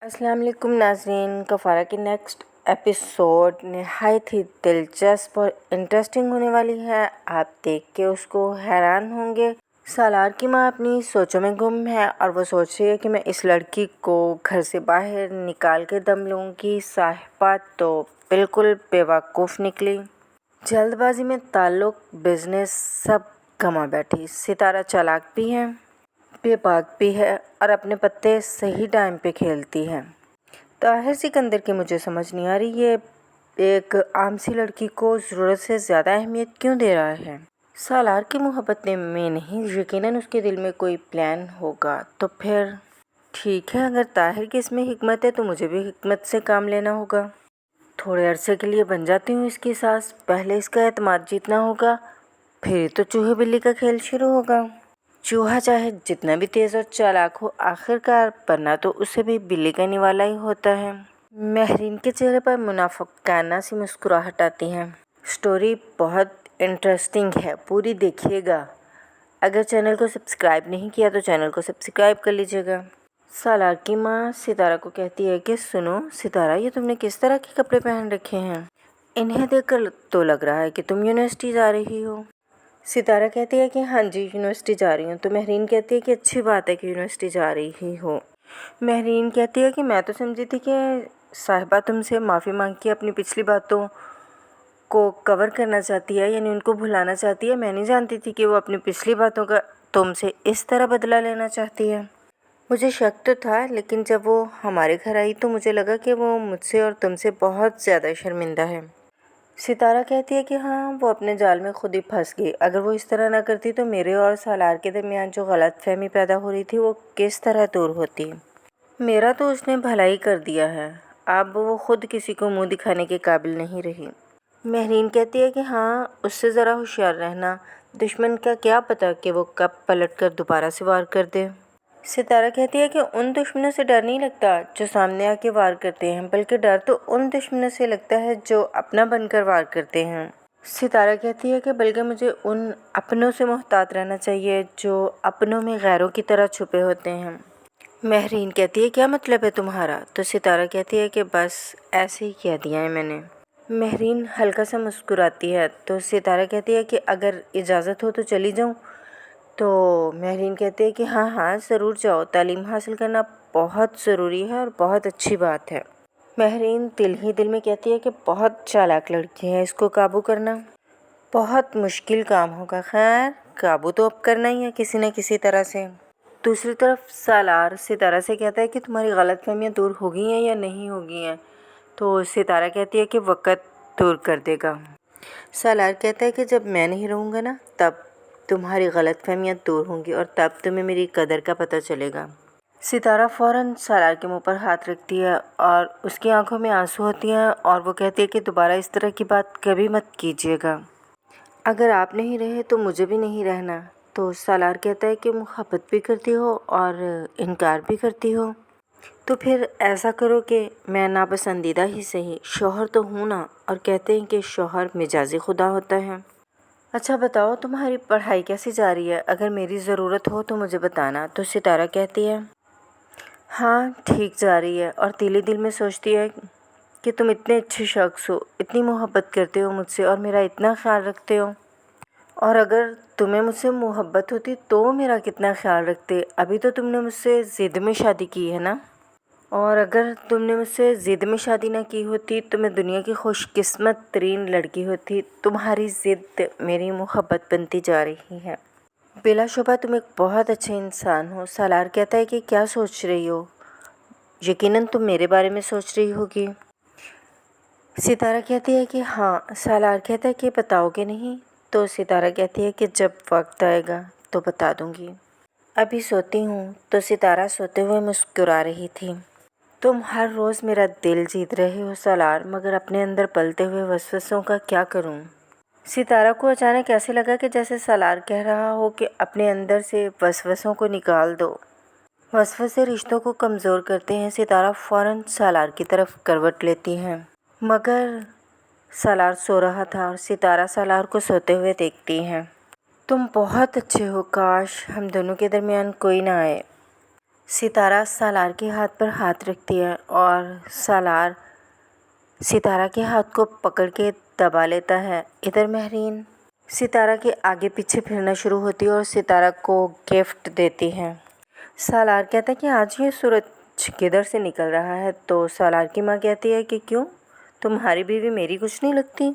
अस्सलाम वालेकुम नाज़रीन। कफ़ारा की नेक्स्ट एपिसोड नहायत ही दिलचस्प और इंटरेस्टिंग होने वाली है। आप देख के उसको हैरान होंगे। सालार की माँ अपनी सोचों में गुम है और वो सोच रही है कि मैं इस लड़की को घर से बाहर निकाल के दम लूँगी। साहिबा तो बिल्कुल बेवकूफ़ निकली। जल्दबाजी में ताल्लुक़, बिज़नेस सब गंवा बैठी। सितारा चालाक भी है, बेबाक भी है और अपने पत्ते सही टाइम पे खेलती है। ताहिर सिकंदर की मुझे समझ नहीं आ रही, ये एक आम सी लड़की को ज़रूरत से ज़्यादा अहमियत क्यों दे रहा है। सालार की मोहब्बत में नहीं, यकीनन उसके दिल में कोई प्लान होगा। तो फिर ठीक है, अगर ताहिर की इसमें हिकमत है तो मुझे भी हिकमत से काम लेना होगा। थोड़े अरसे के लिए बन जाती हूँ इसकी सास। पहले इसका एतमाद जीतना होगा, फिर तो चूहे बिल्ली का खेल शुरू होगा। चूहा चाहे जितना भी तेज़ और चालाक हो, आखिरकार बनना तो उसे भी बिल्ली का निवाला ही होता है। महरीन के चेहरे पर मुनाफिकाना सी मुस्कुराहट आती है। स्टोरी बहुत इंटरेस्टिंग है, पूरी देखिएगा। अगर चैनल को सब्सक्राइब नहीं किया तो चैनल को सब्सक्राइब कर लीजिएगा। सालार की माँ सितारा को कहती है कि सुनो सितारा, ये तुमने किस तरह के कपड़े पहन रखे हैं? इन्हें देखकर तो लग रहा है कि तुम यूनिवर्सिटी जा रही हो। सितारा कहती है कि हाँ जी, यूनिवर्सिटी जा रही हूँ। तो महरीन कहती है कि अच्छी बात है कि यूनिवर्सिटी जा रही हो। महरीन कहती है कि मैं तो समझी थी कि साहिबा तुमसे माफ़ी मांग के अपनी पिछली बातों को कवर करना चाहती है, यानी उनको भुलाना चाहती है। मैं नहीं जानती थी कि वो अपनी पिछली बातों का तुमसे इस तरह बदला लेना चाहती है। मुझे शक तो था, लेकिन जब वो हमारे घर आई तो मुझे लगा कि वो मुझसे और तुमसे बहुत ज़्यादा शर्मिंदा है। सितारा कहती है कि हाँ, वो अपने जाल में खुद ही फंस गई। अगर वो इस तरह ना करती तो मेरे और सालार के दरमियान जो गलतफहमी पैदा हो रही थी वो किस तरह दूर होती। मेरा तो उसने भला ही कर दिया है, अब वो खुद किसी को मुंह दिखाने के काबिल नहीं रही। महरीन कहती है कि हाँ, उससे ज़रा होशियार रहना, दुश्मन का क्या पता कि वो कब पलट कर दोबारा से वार कर दे। सितारा कहती है कि उन दुश्मनों से डर नहीं लगता जो सामने आके वार करते हैं, बल्कि डर तो उन दुश्मनों से लगता है जो अपना बनकर वार करते हैं। सितारा कहती है कि बल्कि मुझे उन अपनों से मोहतात रहना चाहिए जो अपनों में गैरों की तरह छुपे होते हैं। महरीन कहती है क्या मतलब है तुम्हारा? तो सितारा कहती है कि बस ऐसे ही कह दिया है मैंने। महरीन हल्का सा मुस्कुराती है। तो सितारा कहती है कि अगर इजाज़त हो तो चली जाऊँ। तो महरीन कहती है कि हाँ हाँ, ज़रूर जाओ, तालीम हासिल करना बहुत ज़रूरी है और बहुत अच्छी बात है। महरीन दिल ही दिल में कहती है कि बहुत चालाक लड़की है, इसको काबू करना बहुत मुश्किल काम होगा। खैर, काबू तो अब करना ही है किसी न किसी तरह से। दूसरी तरफ सालार सितारा से कहता है कि तुम्हारी गलतफहमियाँ दूर हो गई हैं या नहीं हो गई हैं। तो सितारा कहती है कि वक़्त दूर कर देगा। सालार कहता है कि जब मैं नहीं रहूँगा ना, तब तुम्हारी गलतफहमियाँ दूर होंगी और तब तुम्हें मेरी कदर का पता चलेगा। सितारा फ़ौरन सालार के मुंह पर हाथ रखती है और उसकी आंखों में आंसू होती हैं और वो कहती है कि दोबारा इस तरह की बात कभी मत कीजिएगा। अगर आप नहीं रहे तो मुझे भी नहीं रहना। तो सालार कहता है कि मुहब्बत भी करती हो और इनकार भी करती हो, तो फिर ऐसा करो कि मैं नापसंदीदा ही सही, शौहर तो हूँ ना, और कहते हैं कि शौहर मिजाजी खुदा होता है। अच्छा बताओ, तुम्हारी पढ़ाई कैसी जा रही है? अगर मेरी ज़रूरत हो तो मुझे बताना। तो सितारा कहती है हाँ, ठीक जा रही है, और दिली दिल में सोचती है कि तुम इतने अच्छे शख्स हो, इतनी मोहब्बत करते हो मुझसे और मेरा इतना ख्याल रखते हो। और अगर तुम्हें मुझसे मोहब्बत होती तो मेरा कितना ख्याल रखते। अभी तो तुमने मुझसे ज़िद में शादी की है ना, और अगर तुमने मुझसे ज़िद में शादी ना की होती तो मैं दुनिया की खुशकिस्मत तरीन लड़की होती। तुम्हारी ज़िद मेरी मोहब्बत बनती जा रही है। बिलाशुबा तुम एक बहुत अच्छे इंसान हो। सालार कहता है कि क्या सोच रही हो? यकीनन तुम मेरे बारे में सोच रही होगी। सितारा कहती है कि हाँ। सालार कहता है कि बताओगे नहीं? तो सितारा कहती है कि जब वक्त आएगा तो बता दूंगी, अभी सोती हूँ। तो सितारा सोते हुए मुस्कुरा रही थी। तुम हर रोज़ मेरा दिल जीत रहे हो सालार, मगर अपने अंदर पलते हुए वसवसों का क्या करूँ? सितारा को अचानक ऐसे लगा कि जैसे सालार कह रहा हो कि अपने अंदर से वसवसों को निकाल दो। वसवसे रिश्तों को कमज़ोर करते हैं। सितारा फ़ौरन सालार की तरफ करवट लेती है, मगर सालार सो रहा था और सितारा सालार को सोते हुए देखती है। तुम बहुत अच्छे हो, काश हम दोनों के दरमियान कोई ना आए। ستارہ سالار کے ہاتھ پر ہاتھ رکھتی ہے اور سالار ستارہ کے ہاتھ کو پکڑ کے دبا لیتا ہے۔ ادھر مہرین ستارہ کے آگے پیچھے پھرنا شروع ہوتی ہے اور ستارہ کو گفٹ دیتی ہے۔ سالار کہتا ہے کہ آج یہ سورج کدھر سے نکل رہا ہے؟ تو سالار کی ماں کہتی ہے کہ کیوں، تمہاری بیوی میری کچھ نہیں لگتی؟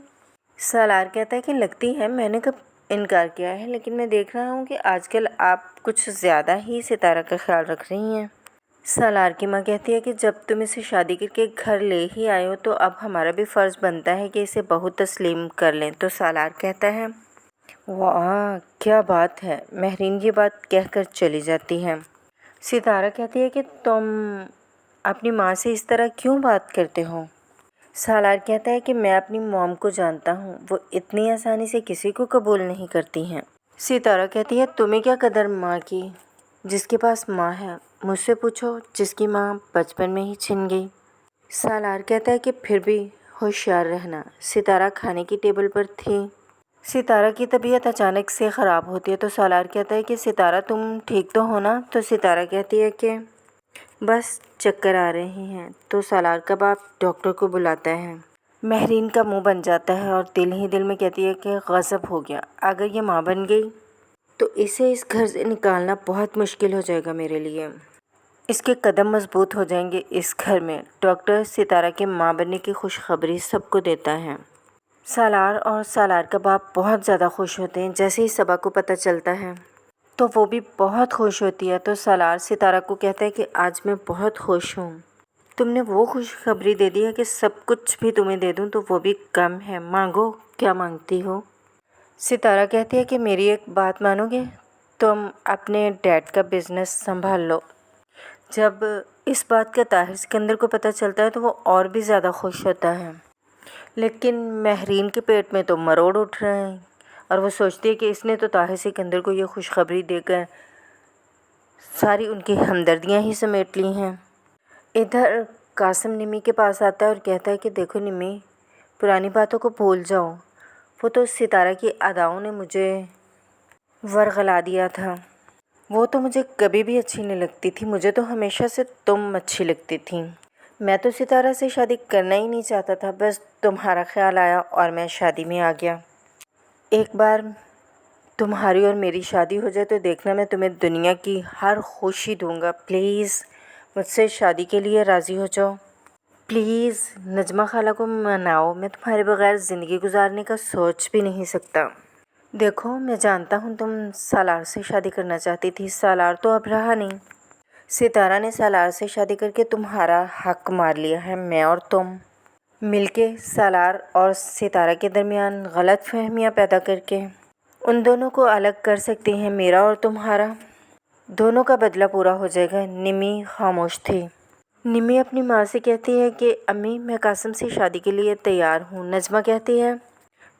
سالار کہتا ہے کہ لگتی ہے، میں نے کب انکار کیا ہے، لیکن میں دیکھ رہا ہوں کہ آج کل آپ کچھ زیادہ ہی ستارہ کا خیال رکھ رہی ہیں۔ سالار کی ماں کہتی ہے کہ جب تم اسے شادی کر کے گھر لے ہی آئے ہو تو اب ہمارا بھی فرض بنتا ہے کہ اسے بہو تسلیم کر لیں۔ تو سالار کہتا ہے واہ کیا بات ہے۔ مہرین یہ بات کہہ کر چلی جاتی ہے۔ ستارہ کہتی ہے کہ تم اپنی ماں سے اس طرح کیوں بات کرتے ہو؟ سالار کہتا ہے کہ میں اپنی موم کو جانتا ہوں، وہ اتنی آسانی سے کسی کو قبول نہیں کرتی ہیں۔ ستارہ کہتی ہے تمہیں کیا قدر ماں کی، جس کے پاس ماں ہے مجھ سے پوچھو جس کی ماں بچپن میں ہی چھن گئی۔ سالار کہتا ہے کہ پھر بھی ہوشیار رہنا۔ ستارہ کھانے کی ٹیبل پر تھی۔ ستارہ کی طبیعت اچانک سے خراب ہوتی ہے تو سالار کہتا ہے کہ ستارہ تم ٹھیک تو ہو نا؟ تو ستارہ کہتی ہے کہ بس چکر آ رہے ہیں۔ تو سالار کا باپ ڈاکٹر کو بلاتا ہے۔ مہرین کا منہ بن جاتا ہے اور دل ہی دل میں کہتی ہے کہ غضب ہو گیا، اگر یہ ماں بن گئی تو اسے اس گھر سے نکالنا بہت مشکل ہو جائے گا میرے لیے، اس کے قدم مضبوط ہو جائیں گے اس گھر میں۔ ڈاکٹر ستارہ کے ماں بننے کی خوشخبری سب کو دیتا ہے۔ سالار اور سالار کا باپ بہت زیادہ خوش ہوتے ہیں۔ جیسے ہی صبا کو پتہ چلتا ہے تو وہ بھی بہت خوش ہوتی ہے۔ تو سالار ستارہ کو کہتا ہے کہ آج میں بہت خوش ہوں، تم نے وہ خوشخبری دے دی ہے کہ سب کچھ بھی تمہیں دے دوں تو وہ بھی کم ہے، مانگو کیا مانگتی ہو؟ ستارہ کہتی ہے کہ میری ایک بات مانو گے؟ تم اپنے ڈیڈ کا بزنس سنبھال لو۔ جب اس بات کا طاہر سکندر کو پتہ چلتا ہے تو وہ اور بھی زیادہ خوش ہوتا ہے، لیکن مہرین کے پیٹ میں تو مروڑ اٹھ رہے ہیں اور وہ سوچتی ہے کہ اس نے تو طاہر سکندر کو یہ خوشخبری دے کر ساری ان کی ہمدردیاں ہی سمیٹ لی ہیں۔ ادھر قاسم نمی کے پاس آتا ہے اور کہتا ہے کہ دیکھو نمی، پرانی باتوں کو بھول جاؤ، وہ تو ستارہ کی اداؤں نے مجھے ورغلا دیا تھا، وہ تو مجھے کبھی بھی اچھی نہیں لگتی تھی، مجھے تو ہمیشہ سے تم اچھی لگتی تھی، میں تو ستارہ سے شادی کرنا ہی نہیں چاہتا تھا، بس تمہارا خیال آیا اور میں شادی میں آ گیا۔ ایک بار تمہاری اور میری شادی ہو جائے تو دیکھنا میں تمہیں دنیا کی ہر خوشی دوں گا، پلیز مجھ سے شادی کے لیے راضی ہو جاؤ، پلیز نجمہ خالہ کو مناؤ، میں تمہارے بغیر زندگی گزارنے کا سوچ بھی نہیں سکتا۔ دیکھو میں جانتا ہوں تم سالار سے شادی کرنا چاہتی تھی، سالار تو اب رہا نہیں، ستارہ نے سالار سے شادی کر کے تمہارا حق مار لیا ہے، میں اور تم مل کے سالار اور ستارہ کے درمیان غلط فہمیاں پیدا کر کے ان دونوں کو الگ کر سکتے ہیں، میرا اور تمہارا دونوں کا بدلہ پورا ہو جائے گا۔ نمی خاموش تھی۔ نمی اپنی ماں سے کہتی ہے کہ امی میں قاسم سے شادی کے لیے تیار ہوں۔ نجمہ کہتی ہے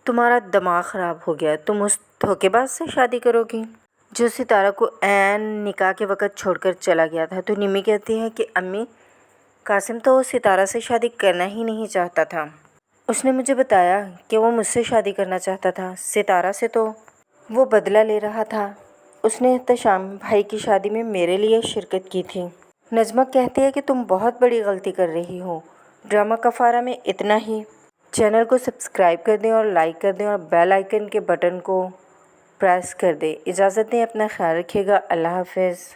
تمہارا دماغ خراب ہو گیا، تم اس دھوکے باز سے شادی کرو گی جو ستارہ کو عین نکاح کے وقت چھوڑ کر چلا گیا تھا۔ تو نمی کہتی ہے کہ امی قاسم تو ستارہ سے شادی کرنا ہی نہیں چاہتا تھا، اس نے مجھے بتایا کہ وہ مجھ سے شادی کرنا چاہتا تھا، ستارہ سے تو وہ بدلہ لے رہا تھا، اس نے احتشام بھائی کی شادی میں میرے لیے شرکت کی تھی۔ نجمہ کہتی ہے کہ تم بہت بڑی غلطی کر رہی ہو۔ ڈرامہ کفارہ میں اتنا ہی۔ چینل کو سبسکرائب کر دیں اور لائک کر دیں اور بیل آئیکن کے بٹن کو پریس کر دیں۔ اجازت دیں، اپنا خیال رکھیے گا، اللہ حافظ۔